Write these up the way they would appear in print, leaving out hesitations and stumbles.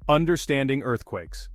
Understanding earthquakes.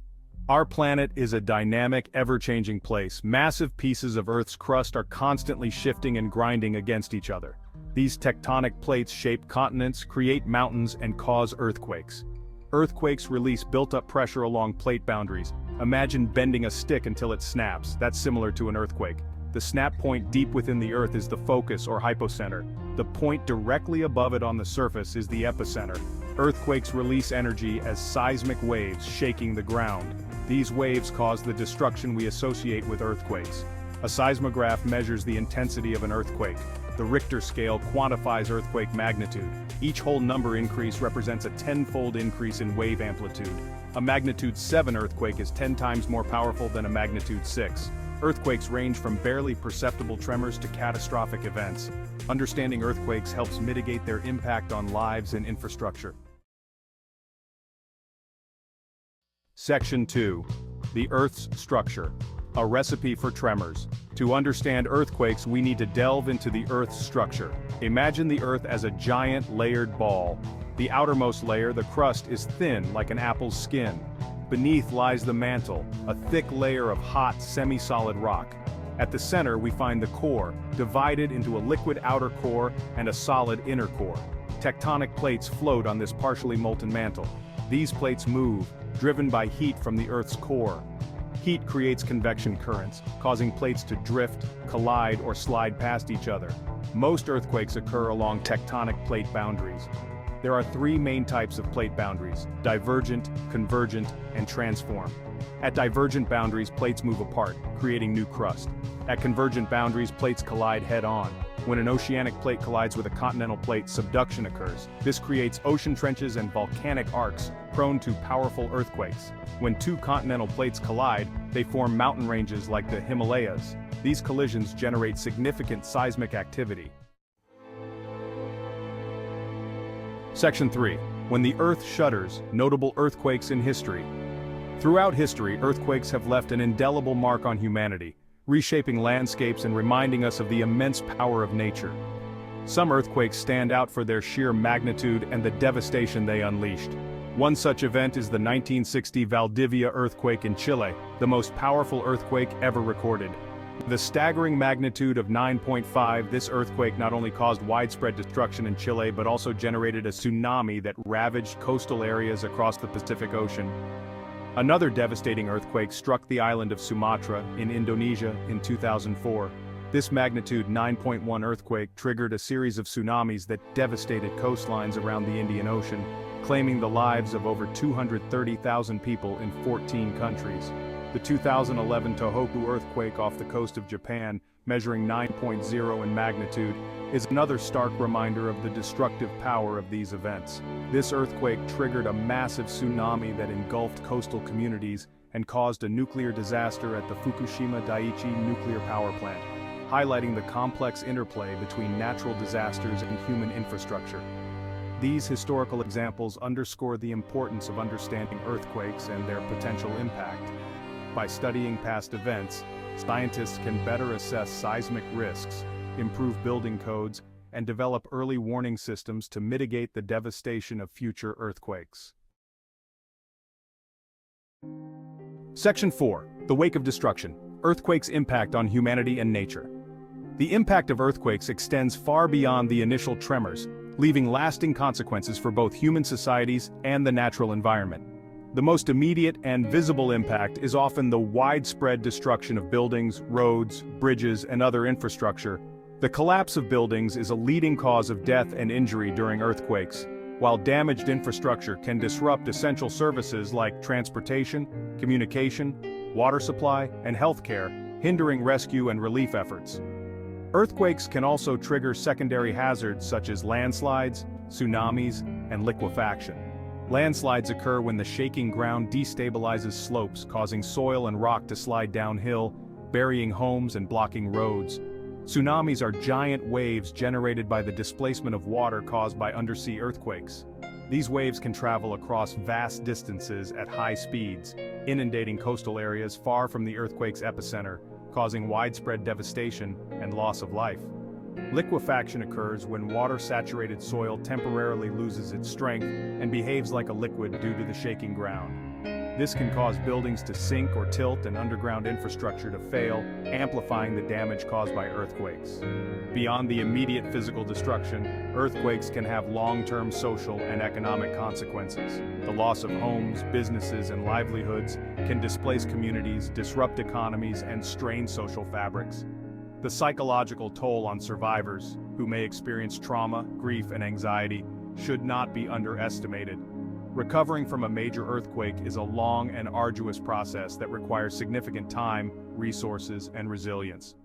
Our planet is a dynamic, ever-changing place. Massive pieces of Earth's crust are constantly shifting and grinding against each other. These tectonic plates shape continents, create mountains, and cause earthquakes. Earthquakes release built-up pressure along plate boundaries. Imagine bending a stick until it snaps. That's similar to an earthquake. The snap point deep within the Earth is the focus or hypocenter. The point directly above it on the surface is the epicenter. Earthquakes release energy as seismic waves shaking the ground. These waves cause the destruction we associate with earthquakes. A seismograph measures the intensity of an earthquake. The Richter scale quantifies earthquake magnitude. Each whole number increase represents a 10-fold increase in wave amplitude. A magnitude 7 earthquake is 10 times more powerful than a magnitude 6. Earthquakes range from barely perceptible tremors to catastrophic events. Understanding earthquakes helps mitigate their impact on lives and infrastructure. Section 2. The Earth's structure. A recipe for tremors. To understand earthquakes, we need to delve into the Earth's structure. Imagine the Earth as a giant layered ball. The outermost layer, the crust, is thin like an apple's skin. Beneath lies the mantle, a thick layer of hot, semi-solid rock. At the center we find the core, divided into a liquid outer core and a solid inner core. Tectonic plates float on this partially molten mantle. These plates move, driven by heat from the Earth's core. Heat creates convection currents, causing plates to drift, collide, or slide past each other. Most earthquakes occur along tectonic plate boundaries. There are three main types of plate boundaries: divergent, convergent, and transform. At divergent boundaries, plates move apart, creating new crust. At convergent boundaries, plates collide head-on. When an oceanic plate collides with a continental plate, subduction occurs. This creates ocean trenches and volcanic arcs, prone to powerful earthquakes. When two continental plates collide, they form mountain ranges like the Himalayas. These collisions generate significant seismic activity. Section 3. When the Earth shudders, notable earthquakes in history. Throughout history, earthquakes have left an indelible mark on humanity, reshaping landscapes and reminding us of the immense power of nature. Some earthquakes stand out for their sheer magnitude and the devastation they unleashed. One such event is the 1960 Valdivia earthquake in Chile, the most powerful earthquake ever recorded. The staggering magnitude of 9.5, this earthquake not only caused widespread destruction in Chile but also generated a tsunami that ravaged coastal areas across the Pacific Ocean. Another devastating earthquake struck the island of Sumatra in Indonesia in 2004. This magnitude 9.1 earthquake triggered a series of tsunamis that devastated coastlines around the Indian Ocean, claiming the lives of over 230,000 people in 14 countries. The 2011 Tohoku earthquake off the coast of Japan, measuring 9.0 in magnitude, is another stark reminder of the destructive power of these events. This earthquake triggered a massive tsunami that engulfed coastal communities and caused a nuclear disaster at the Fukushima Daiichi nuclear power plant, highlighting the complex interplay between natural disasters and human infrastructure. These historical examples underscore the importance of understanding earthquakes and their potential impact. By studying past events, scientists can better assess seismic risks, improve building codes, and develop early warning systems to mitigate the devastation of future earthquakes. Section 4. The Wake of Destruction. Earthquakes' Impact on Humanity and Nature. The impact of earthquakes extends far beyond the initial tremors, leaving lasting consequences for both human societies and the natural environment. The most immediate and visible impact is often the widespread destruction of buildings, roads, bridges, and other infrastructure. The collapse of buildings is a leading cause of death and injury during earthquakes, while damaged infrastructure can disrupt essential services like transportation, communication, water supply, and healthcare, hindering rescue and relief efforts. Earthquakes can also trigger secondary hazards such as landslides, tsunamis, and liquefaction. Landslides occur when the shaking ground destabilizes slopes, causing soil and rock to slide downhill, burying homes and blocking roads. Tsunamis are giant waves generated by the displacement of water caused by undersea earthquakes. These waves can travel across vast distances at high speeds, inundating coastal areas far from the earthquake's epicenter, causing widespread devastation and loss of life. Liquefaction occurs when water-saturated soil temporarily loses its strength and behaves like a liquid due to the shaking ground. This can cause buildings to sink or tilt and underground infrastructure to fail, amplifying the damage caused by earthquakes. Beyond the immediate physical destruction, earthquakes can have long-term social and economic consequences. The loss of homes, businesses, and livelihoods can displace communities, disrupt economies, and strain social fabrics. The psychological toll on survivors, who may experience trauma, grief, and anxiety, should not be underestimated. Recovering from a major earthquake is a long and arduous process that requires significant time, resources, and resilience.